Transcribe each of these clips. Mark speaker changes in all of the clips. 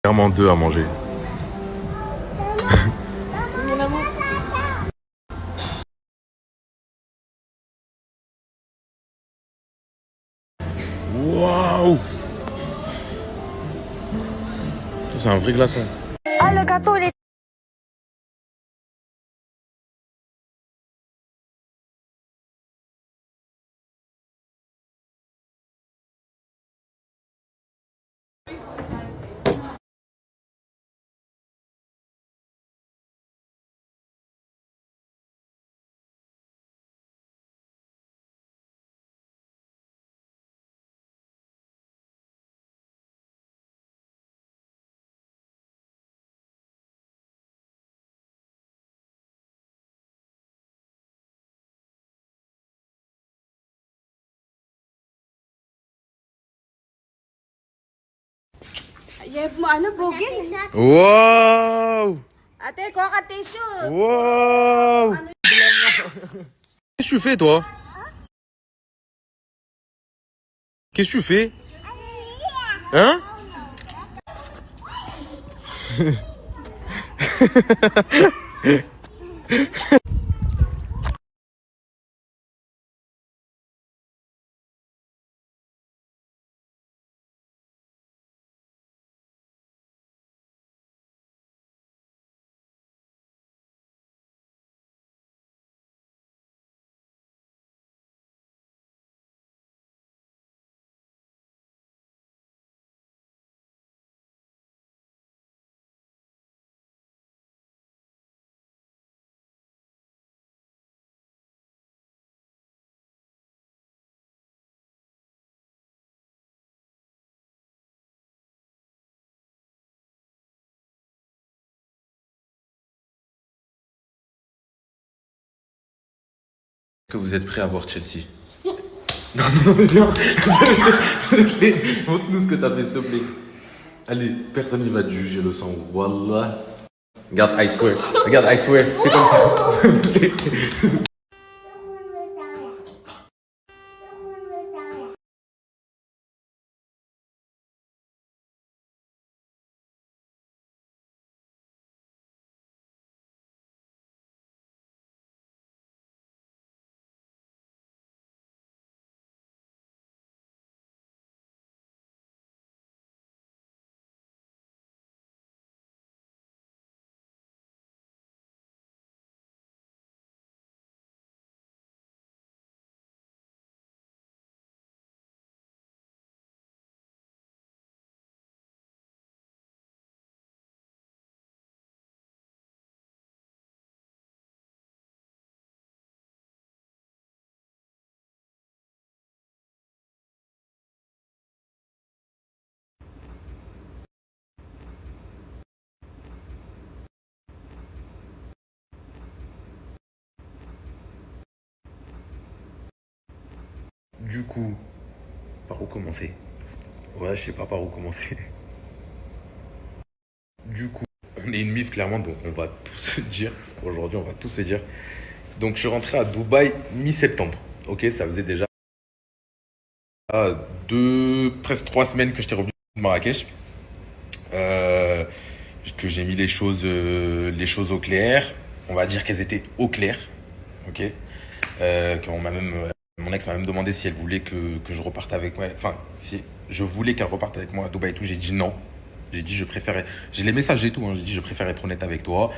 Speaker 1: Clairement deux à manger.
Speaker 2: Mon amour.
Speaker 1: Waouh! Ça, c'est un vrai glaçon.
Speaker 2: Ah, le gâteau, il est... Ano, bogey?
Speaker 1: Wow!
Speaker 2: Ate, kuha ka tissue.
Speaker 1: Wow! Qu'est-ce que tu fais, toi? Qu'est-ce que tu fais? Hein? Que vous êtes prêts à voir Chelsea? Non, non, non, viens. S'il te plaît, montre-nous ce que t'as fait, s'il te plaît. Allez, personne ne va te juger le sang. Wallah. Regarde, I swear. Regarde, I swear. Fais comme ça. Du coup, par où commencer? Ouais, je sais pas par où commencer. Du coup, on est une mif clairement, donc on va tout se dire. Aujourd'hui, on va tout se dire. Donc, je suis rentré à Dubaï mi-septembre. Ok, ça faisait déjà presque 3 semaines que j'étais revenu de Marrakech. Euh, que j'ai mis les choses au clair. On va dire qu'elles étaient au clair. Ok. Qu'on m'a même, mon ex m'a même demandé si elle voulait que je reparte avec moi. Enfin, si je voulais qu'elle reparte avec moi à Dubaï et tout. J'ai dit non. J'ai dit je préfère. J'ai les messages et tout. Hein. J'ai dit je préfère être honnête avec toi.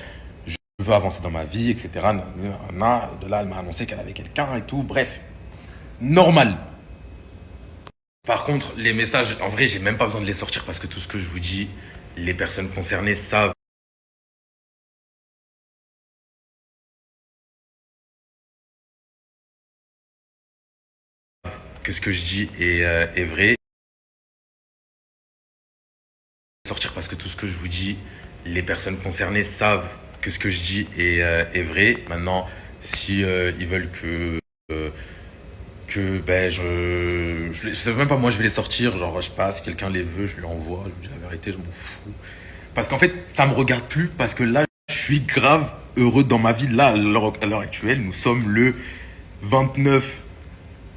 Speaker 1: Je veux avancer dans ma vie, etc. De là, elle m'a annoncé qu'elle avait quelqu'un et tout. Bref, normal. Par contre, les messages, en vrai, j'ai même pas besoin de les sortir parce que tout ce que je vous dis, les personnes concernées savent que ce que je dis est vrai. Sortir parce que tout ce que je vous dis, les personnes concernées savent que ce que je dis est vrai. Maintenant, si ils veulent euh, que ben je sais même pas moi je vais les sortir, genre je sais pas si quelqu'un les veut, je lui envoie, je lui dis la vérité, je m'en fous. Parce qu'en fait, ça me regarde plus parce que là, je suis grave heureux dans ma vie. Là, à l'heure actuelle, nous sommes le 29.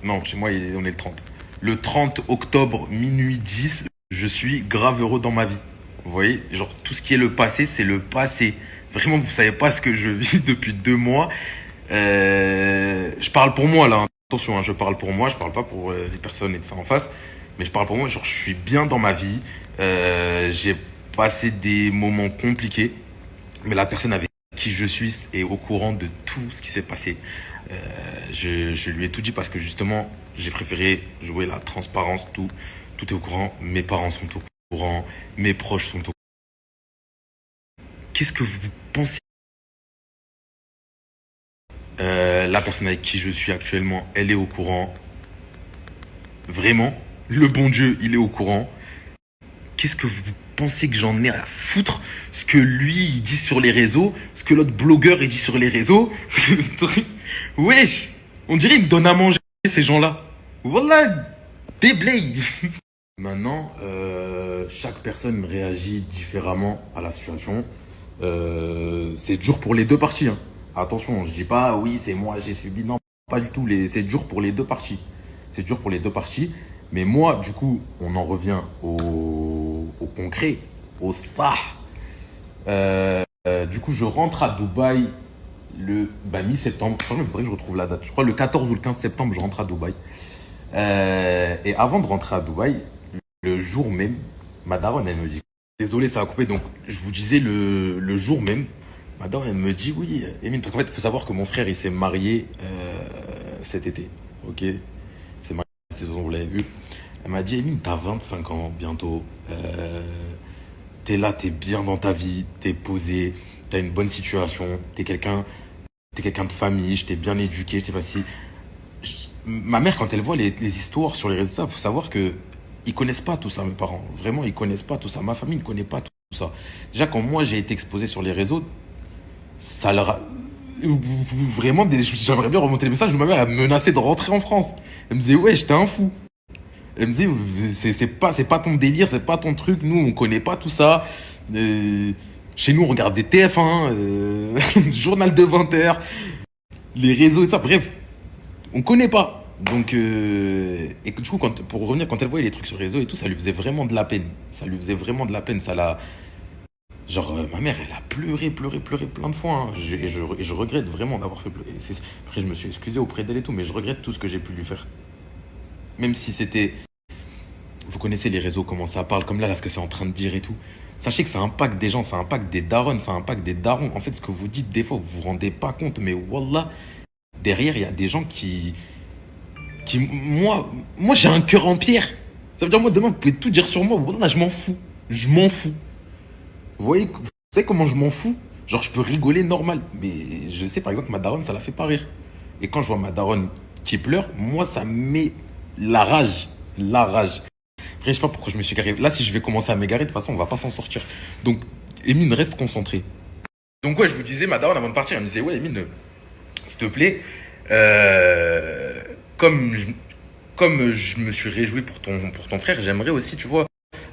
Speaker 1: Non, chez moi, on est le 30. Le 30 octobre, minuit 10, je suis grave heureux dans ma vie. Vous voyez, genre tout ce qui est le passé, c'est le passé. Vraiment, vous savez pas ce que je vis depuis 2 mois. Je parle pour moi là, hein. Attention, hein, je parle pour moi, je parle pas pour les personnes et de ça en face. Mais je parle pour moi, genre je suis bien dans ma vie. J'ai passé des moments compliqués, mais la personne avec qui je suis est au courant de tout ce qui s'est passé. Je lui ai tout dit parce que justement, j'ai préféré jouer la transparence, tout. Tout est au courant, mes parents sont au courant, mes proches sont au courant. Qu'est-ce que vous pensez? La personne avec qui je suis actuellement, elle est au courant. Vraiment, le bon Dieu, il est au courant. Qu'est-ce que vous pensez que j'en ai à foutre? Ce que lui, il dit sur les réseaux, ce que l'autre blogueur, il dit sur les réseaux. Wesh, on dirait qu'ils me donnent à manger, ces gens-là. Voilà, déblaze. Maintenant, chaque personne réagit différemment à la situation. C'est dur pour les deux parties, hein. Attention, je dis pas oui, c'est moi, j'ai subi. Non, pas du tout. C'est dur pour les deux parties. C'est dur pour les deux parties. Mais moi, du coup, on en revient au concret, au ça. Du coup, je rentre à Dubaï le mi-septembre. Franchement, il faudrait que je retrouve la date. Je crois le 14 ou le 15 septembre, je rentre à Dubaï. Et avant de rentrer à Dubaï, le jour même, ma daronne, elle me dit, désolé, ça a coupé, donc je vous disais le jour même, ma daronne, elle me dit, oui, Emine, parce qu'en fait, il faut savoir que mon frère, il s'est marié cet été, ok? Il s'est marié cette saison, vous l'avez vu. Elle m'a dit, Emine, t'as 25 ans bientôt, t'es là, t'es bien dans ta vie, t'es posé, t'as une bonne situation, t'es quelqu'un de famille, je t'ai bien éduqué, je t'ai pas si... Ma mère, quand elle voit les histoires sur les réseaux, il faut savoir que ils connaissent pas tout ça, mes parents. Vraiment, ils connaissent pas tout ça. Ma famille ne connaît pas tout ça. Déjà, quand moi j'ai été exposé sur les réseaux, ça leur a... Vraiment, j'aimerais bien remonter les messages où ma mère a menacé de rentrer en France. Elle me disait, ouais, j'étais un fou. Elle me disait, c'est pas ton délire, c'est pas ton truc. Nous, on connaît pas tout ça. Chez nous, on regarde des TF1, journal de 20h, les réseaux et ça. Bref, on connaît pas. Donc, et du coup, pour revenir, quand elle voyait les trucs sur les réseaux et tout, ça lui faisait vraiment de la peine. Ça lui faisait vraiment de la peine. Ça l'a. Genre, ma mère, elle a pleuré, pleuré, pleuré plein de fois, hein. Et je regrette vraiment d'avoir fait pleurer. Après, je me suis excusé auprès d'elle et tout, mais je regrette tout ce que j'ai pu lui faire. Même si c'était. Vous connaissez les réseaux, comment ça parle, comme là, ce que c'est en train de dire et tout. Sachez que ça impacte des gens, ça impacte des darons, ça impacte des darons. En fait, ce que vous dites, des fois, vous vous rendez pas compte, mais wallah, derrière, il y a des gens moi j'ai un cœur en pierre. Ça veut dire, moi, demain, vous pouvez tout dire sur moi. Wallah, je m'en fous. Je m'en fous. Vous savez comment je m'en fous? Genre, je peux rigoler normal. Mais je sais, par exemple, ma daronne, ça la fait pas rire. Et quand je vois ma daronne qui pleure, moi, ça me met la rage. La rage. Après, je sais pas pourquoi je me suis garé. Là, si je vais commencer à m'égarer, de toute façon, on va pas s'en sortir. Donc, Emine, reste concentré. Donc, ouais, je vous disais, ma daronne, avant de partir, elle me disait, ouais, Emine, s'il te plaît, comme je me suis réjoui pour ton frère, j'aimerais aussi, tu vois,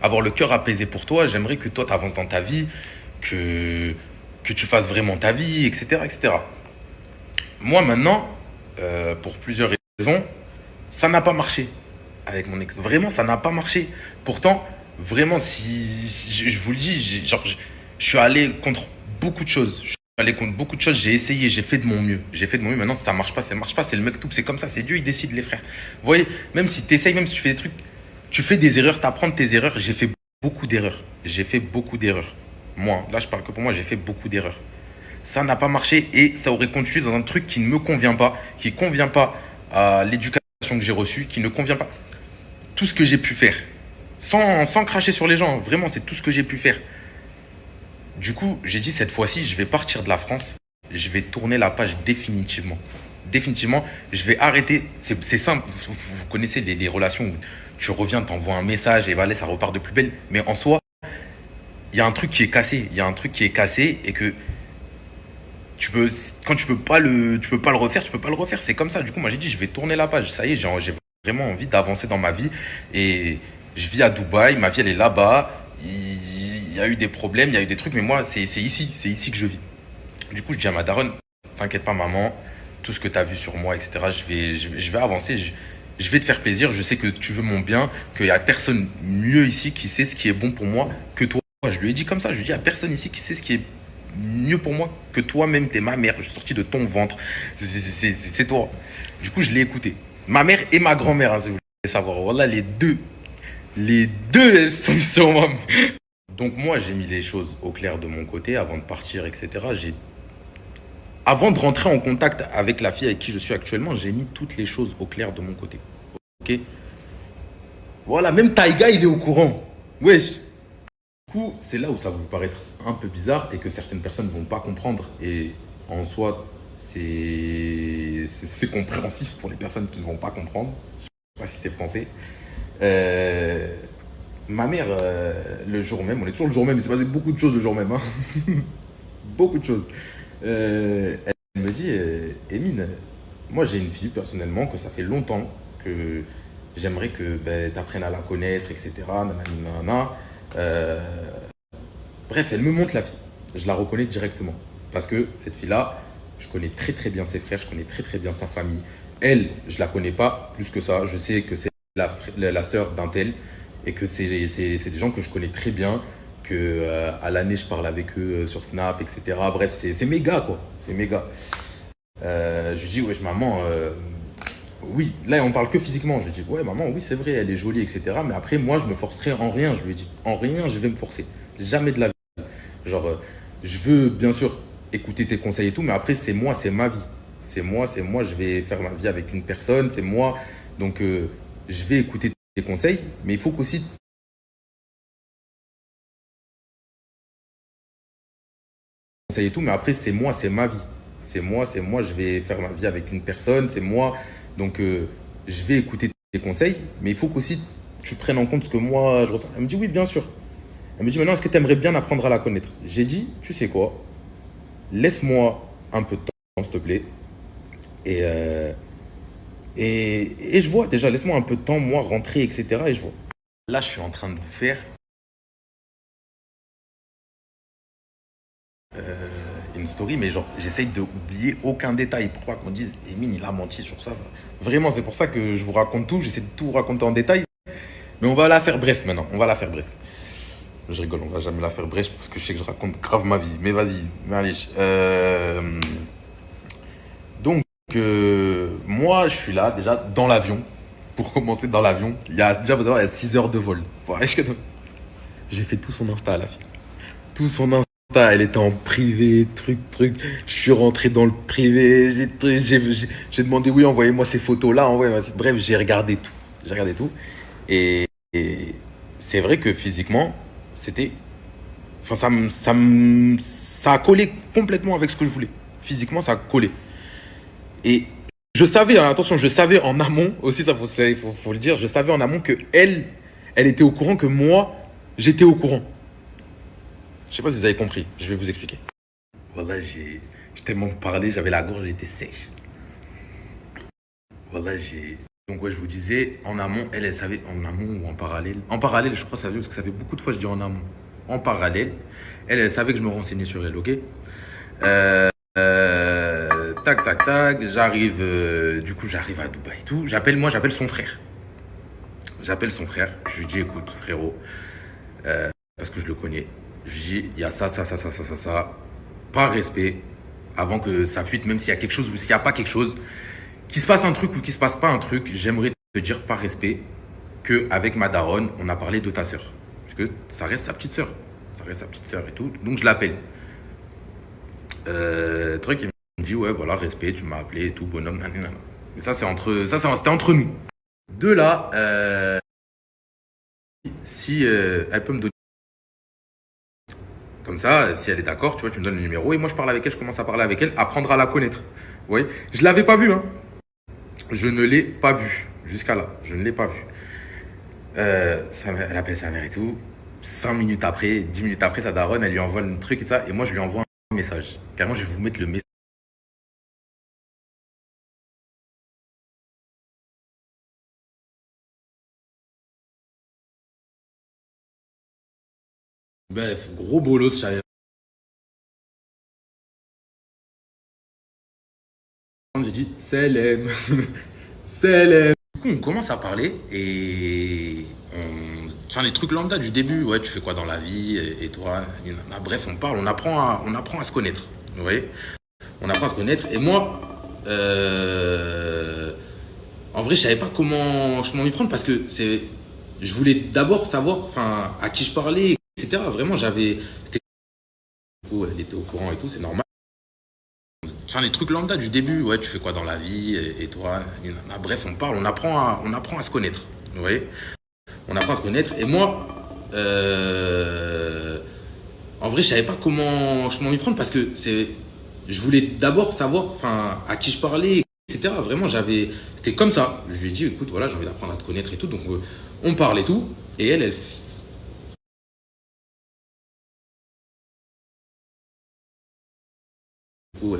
Speaker 1: avoir le cœur apaisé pour toi. J'aimerais que toi, tu avances dans ta vie, que tu fasses vraiment ta vie, etc., etc. Moi, maintenant, pour plusieurs raisons, ça n'a pas marché avec mon ex. Vraiment, ça n'a pas marché. Pourtant, vraiment, si je vous le dis, je suis allé contre beaucoup de choses. Je suis allé contre beaucoup de choses. J'ai essayé, j'ai fait de mon mieux. J'ai fait de mon mieux. Maintenant, si ça marche pas, ça marche pas. C'est le mec tout. C'est comme ça. C'est Dieu, il décide, les frères. Vous voyez, même si tu essayes, même si tu fais des trucs, tu fais des erreurs, tu apprends de tes erreurs. J'ai fait beaucoup d'erreurs. J'ai fait beaucoup d'erreurs. Moi, là, je parle que pour moi, j'ai fait beaucoup d'erreurs. Ça n'a pas marché et ça aurait continué dans un truc qui ne me convient pas, qui ne convient pas à l'éducation que j'ai reçue, qui ne convient pas. Tout ce que j'ai pu faire, sans cracher sur les gens, vraiment, c'est tout ce que j'ai pu faire. Du coup, j'ai dit cette fois-ci, je vais partir de la France, je vais tourner la page définitivement. Définitivement, je vais arrêter. C'est simple, vous connaissez des relations où tu reviens, t'envoies un message et voilà, ça repart de plus belle. Mais en soi, il y a un truc qui est cassé. Il y a un truc qui est cassé et que quand tu peux pas le refaire, tu peux pas le refaire. C'est comme ça. Du coup, moi, j'ai dit, je vais tourner la page. Ça y est, j'ai vraiment envie d'avancer dans ma vie. Et je vis à Dubaï. Ma vie, elle est là-bas. Il y a eu des problèmes, il y a eu des trucs. Mais moi, c'est ici que je vis. Du coup, je dis à ma daronne, t'inquiète pas, maman. Tout ce que tu as vu sur moi, etc., je vais avancer. Je vais te faire plaisir. Je sais que tu veux mon bien. Qu'il y a personne mieux ici qui sait ce qui est bon pour moi que toi. Je lui ai dit comme ça, je lui ai dit, il n'y a personne ici qui sait ce qui est mieux pour moi que toi-même, t'es ma mère, je suis sorti de ton ventre, c'est toi. Du coup, je l'ai écouté. Ma mère et ma grand-mère, hein, si vous voulez savoir. Voilà, les deux, elles sont sur moi. Donc moi, j'ai mis les choses au clair de mon côté avant de partir, etc. Avant de rentrer en contact avec la fille avec qui je suis actuellement, j'ai mis toutes les choses au clair de mon côté. Ok. Voilà, même Taïga, il est au courant. Wesh. Du coup, c'est là où ça va vous paraître un peu bizarre et que certaines personnes ne vont pas comprendre. Et en soi, c'est compréhensif pour les personnes qui ne vont pas comprendre. Je ne sais pas si c'est français. Ma mère, le jour même, on est toujours le jour même, il s'est passé beaucoup de choses le jour même. Hein. Beaucoup de choses. Elle me dit, Emine, moi j'ai une fille personnellement que ça fait longtemps que j'aimerais que tu apprennes à la connaître, etc. Nanani, nanana. Bref, elle me montre la fille. Je la reconnais directement. Parce que cette fille-là, je connais très très bien ses frères, je connais très très bien sa famille. Elle, je la connais pas plus que ça. Je sais que c'est la sœur d'un tel et que c'est des gens que je connais très bien, que à l'année je parle avec eux sur Snap, etc. Bref, c'est méga quoi. C'est méga. Je lui dis, wesh maman, oui, là on parle que physiquement. Je lui dis, ouais maman, oui c'est vrai, elle est jolie, etc. Mais après, moi je me forcerai en rien, je lui ai dit. En rien, je vais me forcer. Jamais de la vie. Genre, je veux bien sûr écouter tes conseils et tout, mais après, c'est moi, c'est ma vie. C'est moi, je vais faire ma vie avec une personne, c'est moi. Donc, je vais écouter tes conseils, mais il faut qu'aussi conseils et tout, mais après, c'est moi, c'est ma vie. C'est moi, je vais faire ma vie avec une personne, c'est moi. Donc, je vais écouter tes conseils, mais il faut qu'aussi tu prennes en compte ce que moi, je ressens. Elle me dit, oui, bien sûr. Elle me dit, maintenant, est-ce que tu aimerais bien apprendre à la connaître? J'ai dit, tu sais quoi? Laisse-moi un peu de temps, s'il te plaît. Et, et je vois, déjà, laisse-moi un peu de temps, moi, rentrer, etc. Et je vois. Là, je suis en train de vous faire une story, mais genre, j'essaye d'oublier aucun détail pour pas qu'on dise, Emine, il a menti sur ça, ça. Vraiment, c'est pour ça que je vous raconte tout. J'essaie de tout raconter en détail. Mais on va la faire bref maintenant. On va la faire bref. Je rigole, on va jamais la faire bref parce que je sais que je raconte grave ma vie. Mais vas-y, allez. Donc, moi, je suis là, déjà, dans l'avion. Pour commencer, dans l'avion. Il y a déjà, vous savez, il y a 6 heures de vol. Voilà, j'ai fait tout son Insta à la fille. Tout son Insta, elle était en privé, truc. Je suis rentré dans le privé. J'ai demandé, oui, envoyez-moi ces photos-là. Bref, j'ai regardé tout. J'ai regardé tout. Et c'est vrai que physiquement, c'était. Enfin, ça a collé complètement avec ce que je voulais. Physiquement, ça a collé. Et je savais, hein, attention, je savais en amont, aussi, ça faut le dire, je savais en amont que elle était au courant que moi, j'étais au courant. Je sais pas si vous avez compris, je vais vous expliquer. Voilà, j'ai tellement parlé, j'avais la gorge, elle était sèche. Voilà, Donc ouais, je vous disais, en amont, elle savait, en amont ou en parallèle. En parallèle, je crois, ça veut, parce que ça fait beaucoup de fois que je dis en amont. En parallèle, elle savait que je me renseignais sur elle, ok. Tac, j'arrive, du coup, j'arrive à Dubaï et tout. J'appelle son frère. Je lui dis, écoute, frérot, parce que je le connais. Je lui dis, il y a ça. Par respect, avant que ça fuite, même s'il y a quelque chose ou s'il n'y a pas quelque chose, qu'il se passe un truc ou qu'il se passe pas un truc, j'aimerais te dire par respect qu'avec ma daronne, on a parlé de ta sœur. Parce que ça reste sa petite sœur. Et tout. Donc je l'appelle. Truc, il me dit, ouais, voilà, respect, tu m'as appelé et tout, bonhomme, nanana. Mais ça, c'était entre nous. De là, si elle peut me donner. Comme ça, si elle est d'accord, tu vois, tu me donnes le numéro et moi je parle avec elle, je commence à parler avec elle, apprendre à la connaître. Vous voyez, je l'avais pas vue, hein. Je ne l'ai pas vue jusqu'à là. Je ne l'ai pas vue. Elle appelle sa mère et tout. 5 minutes après, 10 minutes après, sa daronne, elle lui envoie le truc et ça. Et moi, je lui envoie un message. Carrément, je vais vous mettre le message. Bref, gros bolos, j'avais. J'ai dit, Selem. Selem. Du coup, on commence à parler et Enfin, les trucs lambda du début, ouais, tu fais quoi dans la vie, et toi, bref, on parle, on apprend à se connaître, vous voyez. On apprend à se connaître, et moi, en vrai, je savais pas comment m'y prendre, parce que je voulais d'abord savoir, enfin, à qui je parlais, etc. Vraiment, elle était au courant et tout, c'est normal. Enfin, les trucs lambda du début, ouais, tu fais quoi dans la vie, et toi, bref, on parle, on apprend à se connaître, vous voyez. On apprend à se connaître. Et moi, en vrai, je savais pas comment m'y prendre, parce que je voulais d'abord savoir, enfin, à qui je parlais, etc. Vraiment, c'était comme ça. Je lui ai dit, écoute, voilà, j'ai envie d'apprendre à te connaître et tout. Donc, on parle et tout. Et elle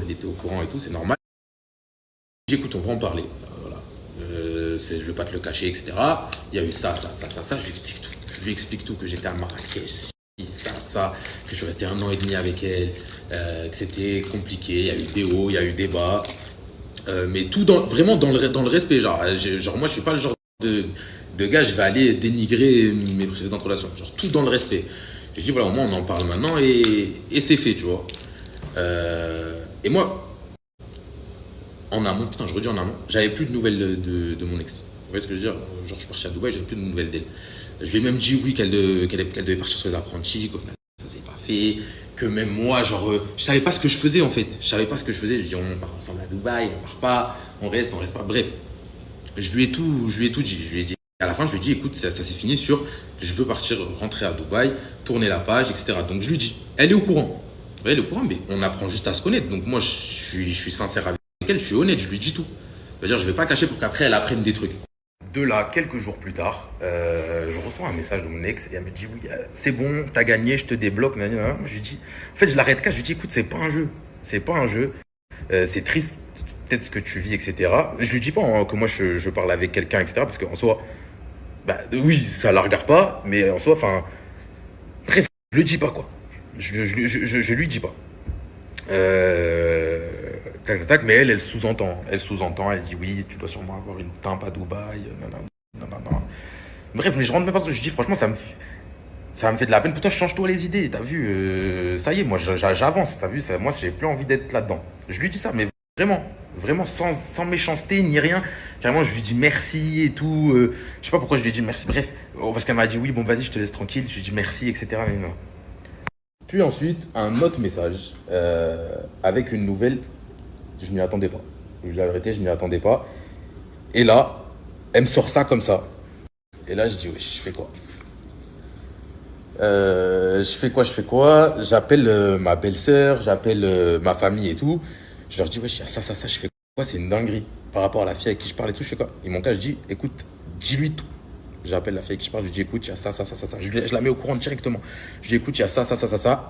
Speaker 1: elle était au courant et tout, c'est normal. J'ai dit, écoute, on va en parler. Voilà. Je vais pas te le cacher, etc. Il y a eu ça. Je lui explique tout. Que j'étais à Marrakech, ça, que je suis resté 1 an et demi avec elle, que c'était compliqué. Il y a eu des hauts, il y a eu des bas. Mais tout vraiment dans le respect. Genre, moi, je suis pas le genre de gars, je vais aller dénigrer mes précédentes relations. Genre, tout dans le respect. J'ai dit, voilà, au moins, on en parle maintenant, et c'est fait, tu vois. Et moi, en amont, putain, je redis en amont, j'avais plus de nouvelles de mon ex. Vous voyez ce que je veux dire? Genre, je suis parti à Dubaï, j'avais plus de nouvelles d'elle. Je lui ai même dit oui, qu'elle devait partir sur les apprentis, qu'au final, ça s'est pas fait. Que même moi, genre, je savais pas ce que je faisais, en fait. Je savais pas ce que je faisais. Je lui ai dit, on part ensemble à Dubaï, on part pas, on reste pas. Bref, je lui ai tout dit. Je lui ai dit, à la fin, je lui ai dit, écoute, ça s'est fini sur, je veux partir, rentrer à Dubaï, tourner la page, etc. Donc, je lui dis, elle est au courant. Elle est au courant, mais on apprend juste à se connaître. Donc, moi, je suis sincère avec elle, je suis honnête, je lui dis tout. C'est-à-dire, je vais pas cacher pour qu'après, elle apprenne des trucs. De là, quelques jours plus tard, je reçois un message de mon ex, et elle me dit, oui, c'est bon, t'as gagné, je te débloque. Moi, je lui dis, en fait, je l'arrête qu'à, je lui dis, écoute, c'est pas un jeu. C'est triste, peut-être ce que tu vis, etc. Je lui dis pas, hein, que moi, je parle avec quelqu'un, etc. Parce qu'en soi, bah, oui, ça la regarde pas, mais en soi, enfin, bref, je le dis pas, quoi. Je lui dis pas. Mais elle sous-entend. Elle dit oui, tu dois sûrement avoir une timpe à Dubaï. Non. Bref, mais je rentre même pas. Je dis franchement, ça me fait de la peine. Pourtant, je change toi les idées. T'as vu, ça y est, moi, j'avance. T'as vu, moi, j'ai plus envie d'être là-dedans. Je lui dis ça, mais vraiment, sans méchanceté ni rien. Carrément, je lui dis merci et tout. Je sais pas pourquoi je lui ai dit merci. Bref, parce qu'elle m'a dit oui, bon, vas-y, je te laisse tranquille. Je lui dis merci, etc. Mais non. Puis ensuite, un autre message avec une nouvelle. Je m'y attendais pas. Je dis la vérité, je m'y attendais pas. Et là, elle me sort ça comme ça. Et là, je dis, oui, je fais quoi? Je fais quoi? J'appelle ma belle-sœur, j'appelle ma famille et tout. Je leur dis, ouais, il y a ça, je fais quoi? C'est une dinguerie. Par rapport à la fille avec qui je parle et tout, je fais quoi? Ils m'ont cas, je dis, écoute, dis-lui tout. J'appelle la fille avec qui je parle, je lui dis, écoute, il y a ça. Je la mets au courant directement. Je lui dis, écoute, il y a ça.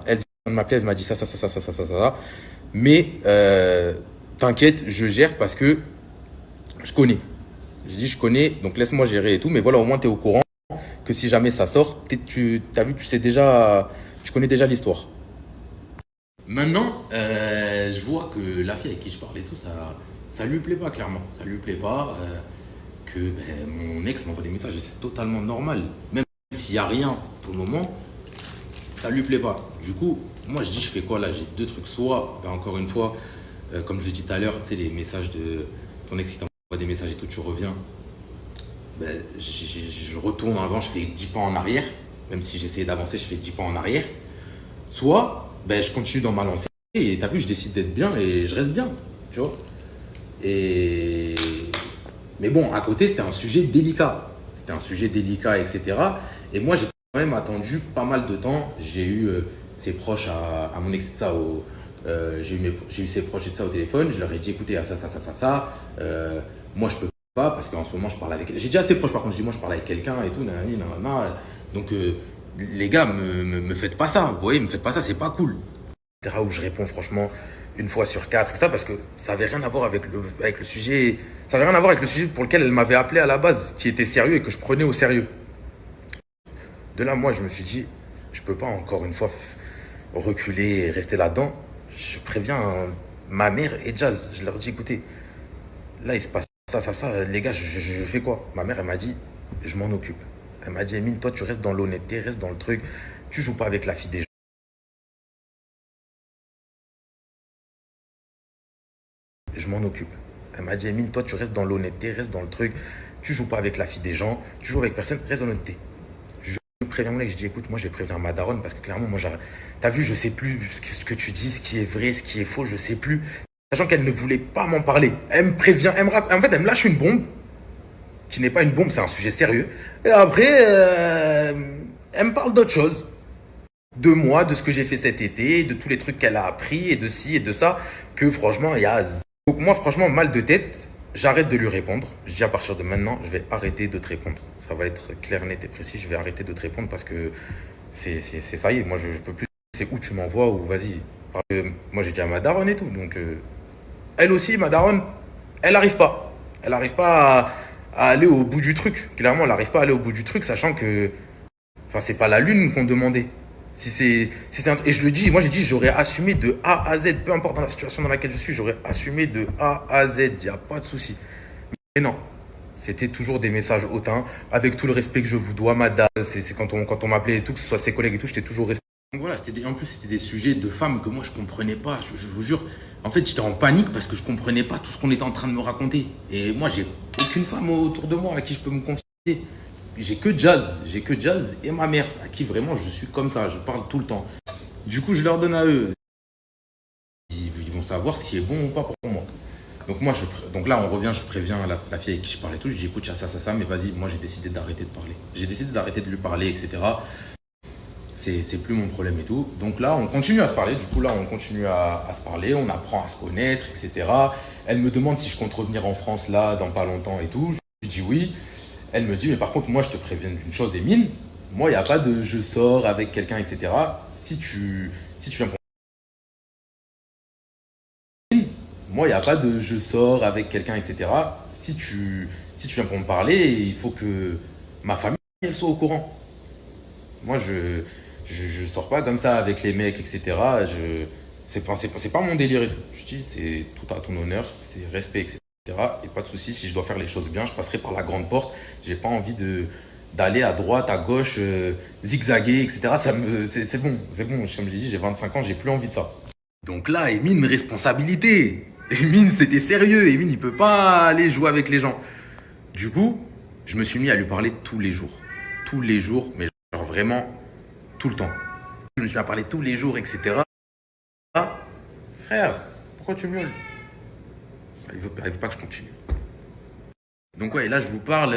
Speaker 1: Elle vient de m'appeler, elle m'a dit ça. Mais t'inquiète, je gère parce que je connais. J'ai dit, je connais, donc laisse-moi gérer et tout. Mais voilà, au moins, tu es au courant que si jamais ça sort, t'as vu, tu connais déjà l'histoire. Maintenant, je vois que la fille avec qui je parle et tout, ça lui plaît pas, clairement. Ça lui plaît pas. Que mon ex m'envoie des messages et c'est totalement normal. Même s'il n'y a rien pour le moment, ça lui plaît pas. Du coup, moi je dis, je fais quoi là? J'ai deux trucs. Soit, encore une fois, comme je l'ai dit tout à l'heure, tu sais, les messages de ton ex qui t'envoie des messages et tout, tu reviens. Je retourne avant, je fais 10 pas en arrière. Même si j'essayais d'avancer, je fais 10 pas en arrière. Soit, je continue dans ma lancée. Et t'as vu, je décide d'être bien et je reste bien. Tu vois? Mais bon, à côté, c'était un sujet délicat. etc. Et moi, j'ai quand même attendu pas mal de temps. J'ai eu ses proches à mon ex de ça. J'ai eu ses proches de ça au téléphone. Je leur ai dit, écoutez, il y a ça. Moi, je peux pas parce qu'en ce moment, je parle avec... J'ai déjà assez proches, par contre. Je dis, moi, je parle avec quelqu'un et tout. Nanana. Donc, les gars, me faites pas ça. Vous voyez, me faites pas ça, c'est pas cool. Où je réponds franchement 1 fois sur 4, etc. Parce que ça avait rien à voir avec le sujet. Ça avait rien à voir avec le sujet pour lequel elle m'avait appelé à la base, qui était sérieux et que je prenais au sérieux. De là, moi, je me suis dit, je peux pas encore une fois reculer et rester là-dedans. Je préviens ma mère et Jazz. Je leur dis, écoutez, là, il se passe ça. Les gars, je fais quoi? Ma mère, elle m'a dit, je m'en occupe. Elle m'a dit, Emine, toi, tu restes dans l'honnêteté, reste dans le truc. Tu joues pas avec la fille des gens. Je m'en occupe. Elle m'a dit, Emine, toi, tu restes dans l'honnêteté, reste dans le truc. Tu joues pas avec la fille des gens. Tu joues avec personne, reste dans l'honnêteté. Je préviens mon mec, je dis, écoute, moi, je vais prévenir ma daronne parce que clairement, moi, t'as vu, je sais plus ce que tu dis, ce qui est vrai, ce qui est faux, je sais plus. Sachant qu'elle ne voulait pas m'en parler. Elle me prévient, en fait, elle me lâche une bombe qui n'est pas une bombe, c'est un sujet sérieux. Et après, elle me parle d'autre chose. De moi, de ce que j'ai fait cet été, de tous les trucs qu'elle a appris, et de ci et de ça, que franchement, il y a... Donc moi, franchement, mal de tête, j'arrête de lui répondre. Je dis à partir de maintenant, je vais arrêter de te répondre. Ça va être clair, net et précis, je vais arrêter de te répondre parce que c'est ça y est, moi, je peux plus... C'est où tu m'envoies ou vas-y. Moi, j'ai dit à ma daronne et tout, donc... elle aussi, ma daronne, elle n'arrive pas. Elle n'arrive pas à aller au bout du truc. Clairement, elle n'arrive pas à aller au bout du truc, sachant que... Enfin, c'est pas la lune qu'on demandait. Si c'est et je le dis, moi j'ai dit, j'aurais assumé de A à Z, peu importe dans la situation dans laquelle je suis, j'aurais assumé de A à Z, il n'y a pas de souci. Mais non, c'était toujours des messages hautains, avec tout le respect que je vous dois, madame. C'est quand on m'appelait et tout, que ce soit ses collègues et tout, j'étais toujours respecté. Donc voilà, en plus c'était des sujets de femmes que moi je comprenais pas, je vous jure. En fait, j'étais en panique parce que je comprenais pas tout ce qu'on était en train de me raconter. Et moi, j'ai aucune femme autour de moi à qui je peux me confier. J'ai que Jazz et ma mère, à qui vraiment je suis comme ça, je parle tout le temps. Du coup, je leur donne à eux. Ils vont savoir ce qui est bon ou pas pour moi. Donc là, on revient, je préviens la fille avec qui je parlais tout. Je dis, écoute, ça, mais vas-y, moi j'ai décidé d'arrêter de parler. J'ai décidé d'arrêter de lui parler, etc. C'est plus mon problème et tout. Donc là, on continue à se parler. Du coup, là, on continue à se parler, on apprend à se connaître, etc. Elle me demande si je compte revenir en France là, dans pas longtemps et tout. Je dis oui. Elle me dit, mais par contre, moi, je te préviens d'une chose, Emine. Moi, il n'y a pas de je sors avec quelqu'un, etc. Si tu viens pour... Moi, il n'y a pas de je sors avec quelqu'un, etc. Si tu viens pour me parler, il faut que ma famille, elle soit au courant. Moi, je sors pas comme ça avec les mecs, etc. C'est pas mon délire et tout. Je dis, c'est tout à ton honneur, c'est respect, etc. Et pas de souci, si je dois faire les choses bien, je passerai par la grande porte. J'ai pas envie d'aller à droite, à gauche, zigzaguer, etc. C'est bon. Comme je l'ai dit, j'ai 25 ans, j'ai plus envie de ça. Donc là, Emine, responsabilité. Emine, c'était sérieux. Emine, il peut pas aller jouer avec les gens. Du coup, je me suis mis à lui parler tous les jours. Tous les jours, mais genre vraiment tout le temps. Je me suis mis à parler tous les jours, etc. Ah, frère, pourquoi tu miaules? Elle veut pas que je continue. Donc ouais, là je vous parle,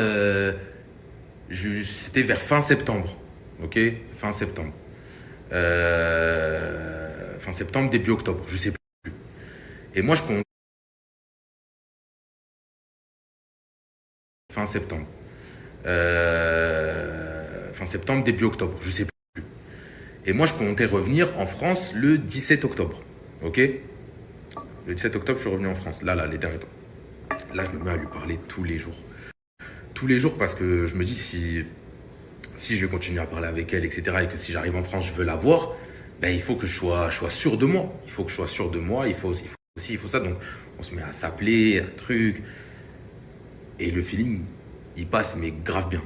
Speaker 1: c'était vers fin septembre, ok? Fin septembre. Fin septembre, début octobre, je sais plus. Et moi je compte. Fin septembre. Fin septembre, début octobre, je sais plus. Et moi je comptais revenir en France le 17 octobre, ok? Le 17 octobre, je suis revenu en France, là, les derniers temps. Là, je me mets à lui parler tous les jours. Tous les jours parce que je me dis si je vais continuer à parler avec elle, etc. et que si j'arrive en France, je veux la voir, ben, il faut que je sois sûr de moi. Il faut que je sois sûr de moi, il faut ça. Donc, on se met à s'appeler, un truc. Et le feeling, il passe, mais grave bien.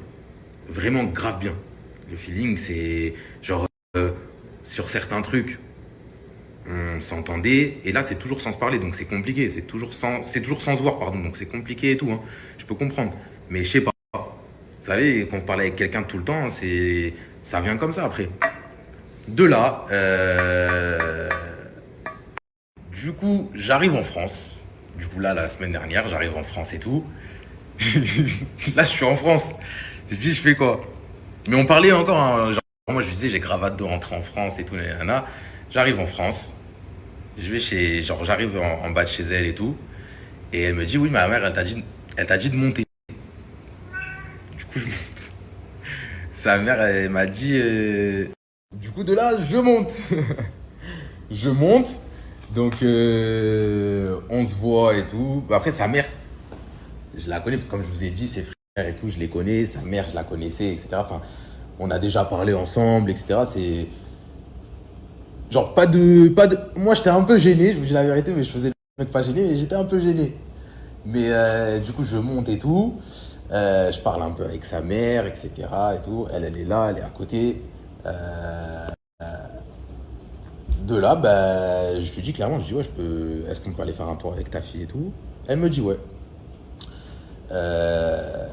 Speaker 1: Vraiment grave bien. Le feeling, c'est genre, sur certains trucs, on s'entendait, et là c'est toujours sans se parler, donc c'est compliqué, c'est toujours sans se voir, pardon, donc c'est compliqué et tout, hein. Je peux comprendre, mais je sais pas, vous savez, quand vous parlez avec quelqu'un tout le temps, ça vient comme ça après. De là, du coup, j'arrive en France, du coup là, la semaine dernière, j'arrive en France et tout, là je suis en France, je dis je fais quoi? Mais on parlait encore, hein, genre, moi je disais j'ai grave hâte de rentrer en France et tout, nanana. J'arrive en France, j'arrive en bas de chez elle et tout, et elle me dit oui, ma mère elle t'a dit de monter. Du coup je monte. Sa mère elle m'a dit, du coup de là je monte, je monte, donc on se voit et tout. Après sa mère, je la connais, comme je vous ai dit, ses frères et tout, je les connais, sa mère je la connaissais, etc. Enfin, on a déjà parlé ensemble, etc. C'est genre, pas de... Moi, j'étais un peu gêné, je vous dis la vérité, mais je faisais le mec pas gêné et j'étais un peu gêné. Mais du coup, je monte et tout. Je parle un peu avec sa mère, etc. Et tout. Elle est là, elle est à côté. De là, bah, je lui dis clairement, je dis ouais, est-ce qu'on peut aller faire un tour avec ta fille et tout. Elle me dit ouais. Euh,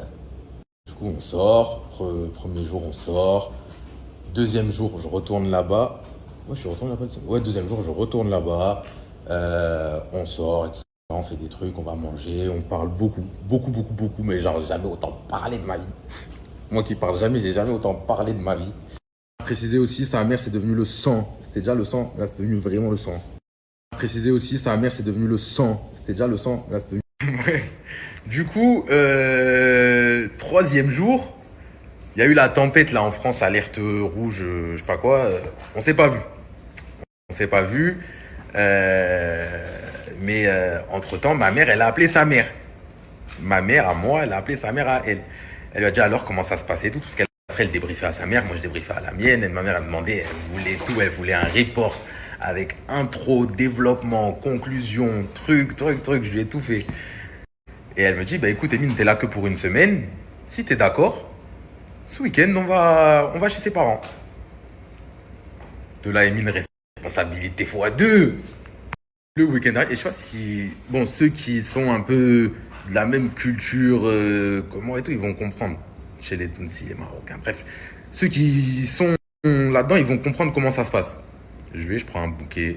Speaker 1: du coup, on sort. Premier jour, on sort. Deuxième jour, je retourne là-bas. Ouais, je suis retourné là-bas. Ouais, deuxième jour, je retourne là-bas. On sort, etc. On fait des trucs, on va manger, on parle beaucoup, beaucoup, beaucoup, beaucoup, mais genre jamais autant parlé de ma vie. Moi qui parle jamais, j'ai jamais autant parlé de ma vie. Préciser aussi, sa mère, c'est devenu le sang. C'était déjà le sang, là, c'est devenu vraiment le sang. Préciser aussi, sa mère, c'est devenu le sang. C'était déjà le sang, là, c'est devenu... Ouais. Du coup, troisième jour, il y a eu la tempête là en France, alerte rouge, je sais pas quoi. On s'est pas vu. On s'est pas vu. Mais entre-temps, ma mère, elle a appelé sa mère. Ma mère à moi, elle a appelé sa mère à elle. Elle lui a dit alors comment ça se passait et tout. Parce qu'elle, après, elle débriefait à sa mère. Moi, je débriefais à la mienne. Et ma mère, elle me demandait, elle voulait tout. Elle voulait un report avec intro, développement, conclusion, truc. Je lui ai tout fait. Et elle me dit, bah écoute, Emine, t'es là que pour une semaine. Si t'es d'accord, ce week-end, on va chez ses parents. De là, Emine, responsabilité x2. Le week-end dernier, et je sais pas si, bon, ceux qui sont un peu de la même culture que moi et tout, ils vont comprendre. Chez les Tounsis, les Marocains, bref. Ceux qui sont là-dedans, ils vont comprendre comment ça se passe. Je prends un bouquet,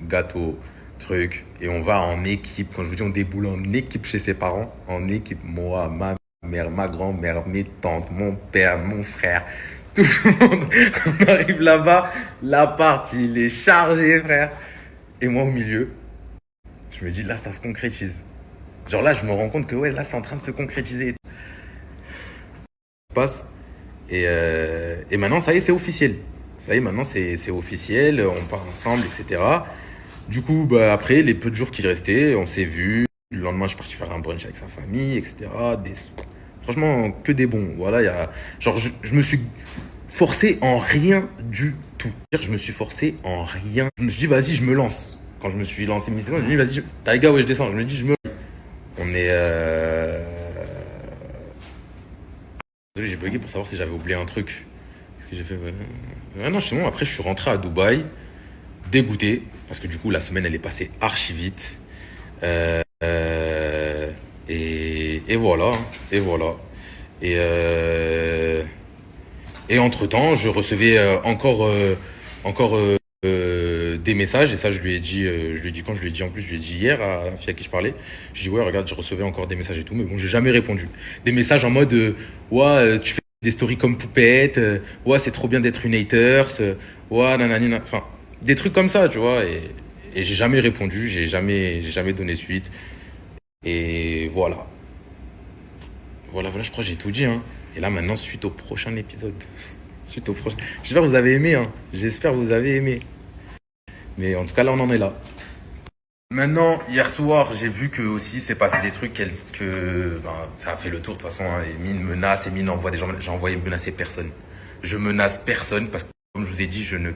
Speaker 1: gâteau, truc, et on va en équipe. Quand je vous dis on déboule en équipe chez ses parents, en équipe, moi, ma mère, ma grand-mère, mes tantes, mon père, mon frère, tout le monde. On arrive là-bas, l'appart, il est chargé, frère. Et moi au milieu, je me dis là, ça se concrétise. Genre là, je me rends compte que ouais, là, c'est en train de se concrétiser. Ça se passe. Et maintenant, ça y est, c'est officiel. Ça y est, maintenant, c'est officiel. On part ensemble, etc. Du coup, bah, après, les peu de jours qui restaient, on s'est vus. Le lendemain, je suis parti faire un brunch avec sa famille, etc. Franchement, que des bons. Voilà, genre, je me suis forcé en rien du tout. Je me suis forcé en rien. Je me suis dit, vas-y, je me lance. Quand je me suis lancé je me suis dit, vas-y, t'as les gars, ouais, je descends. Je me dis, On est. Désolé, j'ai bugué pour savoir si j'avais oublié un truc. Qu'est-ce que j'ai fait? Non, sinon, après, je suis rentré à Dubaï, dégoûté, parce que du coup, la semaine, elle est passée archi vite. Et voilà. Et voilà. Et entre-temps, je recevais encore des messages, et ça je lui ai dit quand je lui ai dit, en plus je lui ai dit hier à la fille à qui je parlais, je dis ouais regarde, je recevais encore des messages et tout, mais bon, j'ai jamais répondu. Des messages en mode ouais, tu fais des stories comme poupette, ouais, c'est trop bien d'être une haters, ouais, nanani, enfin des trucs comme ça, tu vois. Et j'ai jamais répondu, j'ai jamais donné suite. Et voilà, je crois que j'ai tout dit, hein. Et là maintenant, suite au prochain épisode. Suite au prochain. J'espère que vous avez aimé, hein. J'espère que vous avez aimé. Mais en tout cas, là, on en est là. Maintenant, hier soir, j'ai vu que aussi c'est passé des trucs ça a fait le tour de toute façon, hein. Emine menace, Emine envoie des gens. J'ai envoyé menacer personne. Je menace personne parce que, comme je vous ai dit, je ne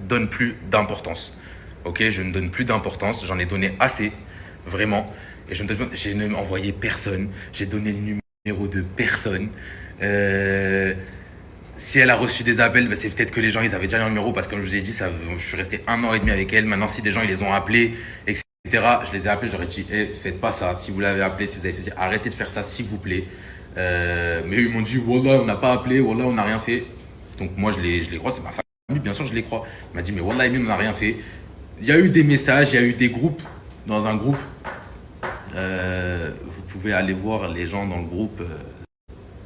Speaker 1: donne plus d'importance. Ok, je ne donne plus d'importance. J'en ai donné assez, vraiment. Et j'ai envoyé personne. J'ai donné le numéro de personne. Si elle a reçu des appels, bah, c'est peut-être que les gens ils avaient déjà un numéro, parce que comme je vous ai dit, je suis resté 1 an et demi avec elle. Maintenant, si des gens ils les ont appelés, etc., je les ai appelés, j'aurais dit faites pas ça. Si vous l'avez appelé, si vous avez fait ça, arrêtez de faire ça s'il vous plaît. Mais eux ils m'ont dit Wallah, on n'a pas appelé, Wallah, on n'a rien fait. Donc moi je les crois, c'est ma famille, bien sûr je les crois. Il m'a dit mais Wallah, Emine, on n'a rien fait. Il y a eu des messages, il y a eu des groupes. Dans un groupe, vous pouvez aller voir les gens dans le groupe.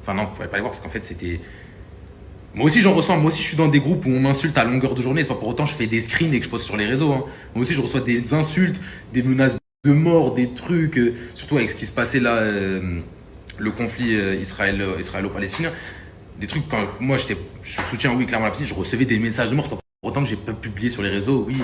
Speaker 1: Enfin non, vous pouvez pas les voir parce qu'en fait c'était... Moi aussi j'en reçois, moi aussi je suis dans des groupes où on m'insulte à longueur de journée, c'est pas pour autant que je fais des screens et que je poste sur les réseaux, hein. Moi aussi je reçois des insultes, des menaces de mort, des trucs, surtout avec ce qui se passait là, le conflit israélo-palestinien. Des trucs, quand moi je soutiens, oui, clairement la Palestine, je recevais des messages de mort, c'est pas pour autant que j'ai pas publié sur les réseaux, oui.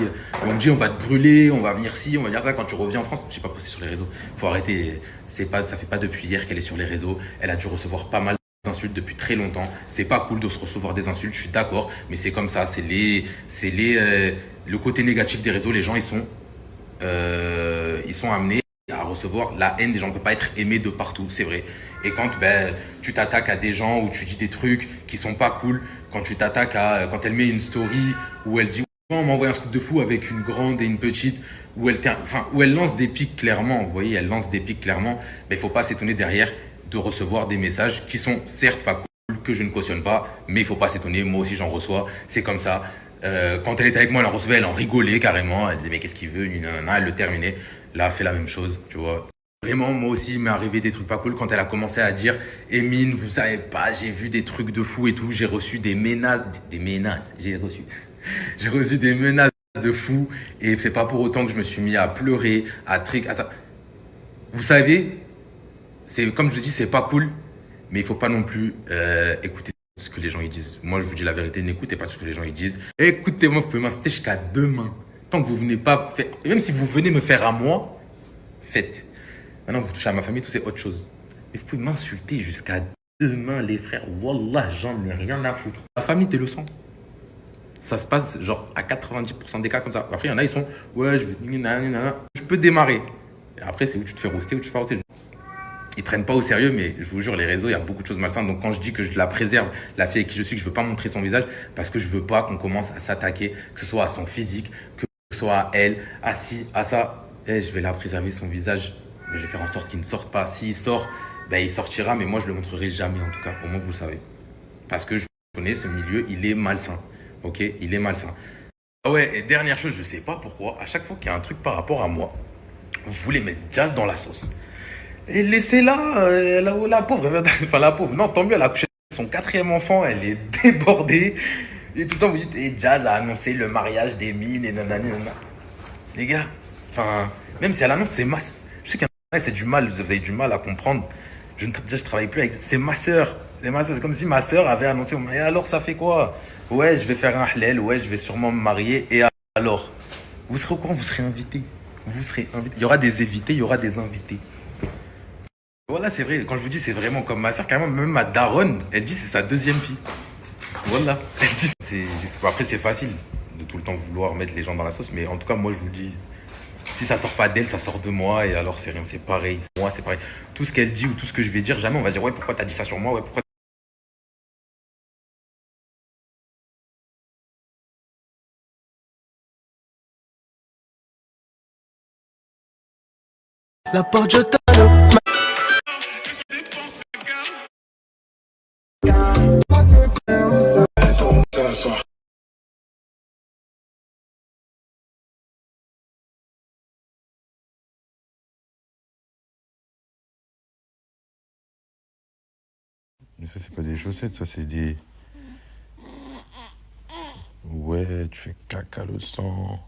Speaker 1: On me dit on va te brûler, on va venir ci, on va dire ça quand tu reviens en France. J'ai pas posté sur les réseaux, faut arrêter, ça fait pas depuis hier qu'elle est sur les réseaux, elle a dû recevoir pas mal d'insultes depuis très longtemps. C'est pas cool de se recevoir des insultes, je suis d'accord, mais c'est comme ça, c'est le côté négatif des réseaux. Les gens ils sont amenés à recevoir la haine des gens. On peut pas être aimé de partout, c'est vrai. Et quand ben, tu t'attaques à des gens ou tu dis des trucs qui sont pas cool, quand tu t'attaques à, quand elle met une story où elle dit, on m'a envoyé un truc de fou avec une grande et une petite, où elle lance des pics clairement, vous voyez, elle lance des pics clairement, mais il faut pas s'étonner derrière de recevoir des messages qui sont certes pas cool, que je ne cautionne pas, mais il faut pas s'étonner, moi aussi j'en reçois, c'est comme ça. Quand elle était avec moi, elle en recevait, elle en rigolait carrément, elle disait mais qu'est-ce qu'il veut, elle le terminait. Là, elle fait la même chose, tu vois. Vraiment, moi aussi, il m'est arrivé des trucs pas cool quand elle a commencé à dire Emine, vous savez pas, j'ai vu des trucs de fou et tout, j'ai reçu des menaces, j'ai reçu des menaces de fou et c'est pas pour autant que je me suis mis à pleurer, à trick, à ça. Vous savez, c'est comme je vous dis, c'est pas cool, mais il faut pas non plus écouter ce que les gens ils disent. Moi, je vous dis la vérité, n'écoutez pas ce que les gens ils disent. Écoutez-moi, vous pouvez m'inciter jusqu'à demain. Tant que vous venez pas faire, et même si vous venez me faire à moi, faites. Maintenant, vous touchez à ma famille, tout c'est autre chose. Mais vous pouvez m'insulter jusqu'à demain, les frères. Wallah, j'en ai rien à foutre. La famille, t'es le sang. Ça se passe genre à 90% des cas comme ça. Après, il y en a, ils sont, ouais, je peux démarrer. Et après, c'est où tu te fais roaster ou tu te fais roaster. Ils prennent pas au sérieux, mais je vous jure, les réseaux, il y a beaucoup de choses malsaines. Donc quand je dis que je la préserve, la fille avec qui je suis, que je veux pas montrer son visage, parce que je veux pas qu'on commence à s'attaquer, que ce soit à son physique, que ce soit à elle, à ci, à ça. Eh, je vais la préserver son visage, mais je vais faire en sorte qu'il ne sorte pas. S'il sort, ben il sortira, mais moi je le montrerai jamais en tout cas. Au moins vous le savez, parce que je connais ce milieu, il est malsain. Ok, il est malsain. Ah ouais, et dernière chose, je sais pas pourquoi, à chaque fois qu'il y a un truc par rapport à moi, vous voulez mettre Jazz dans la sauce. Et laissez-la, la pauvre, enfin la pauvre, non, tant mieux, elle a accouché de son quatrième enfant, elle est débordée. Et tout le temps, vous dites, et Jazz a annoncé le mariage d'Emine et nanani, nanana. Les gars, enfin, même si elle annonce, c'est ma. Je sais qu'il y en a, c'est du mal, vous avez du mal à comprendre. Déjà, je travaille plus avec. C'est ma sœur. C'est comme si ma sœur avait annoncé. Et alors, ça fait quoi? Ouais, je vais faire un halal, ouais, je vais sûrement me marier. Et alors? Vous serez au courant, vous serez invité. Vous serez invité. Il y aura des évités, il y aura des invités. Voilà, c'est vrai. Quand je vous dis, c'est vraiment comme ma soeur, carrément, même ma daronne, elle dit c'est sa deuxième fille. Voilà. Elle dit, après, c'est facile de tout le temps vouloir mettre les gens dans la sauce, mais en tout cas, moi, je vous dis, si ça sort pas d'elle, ça sort de moi, et alors c'est rien, c'est pareil. Moi, c'est pareil. Tout ce qu'elle dit ou tout ce que je vais dire, jamais on va dire, ouais, pourquoi t'as dit ça sur moi, ouais, pourquoi.
Speaker 3: La porte je
Speaker 4: Mais ça, c'est pas des chaussettes, ça, c'est des. Ouais, tu fais caca le sang.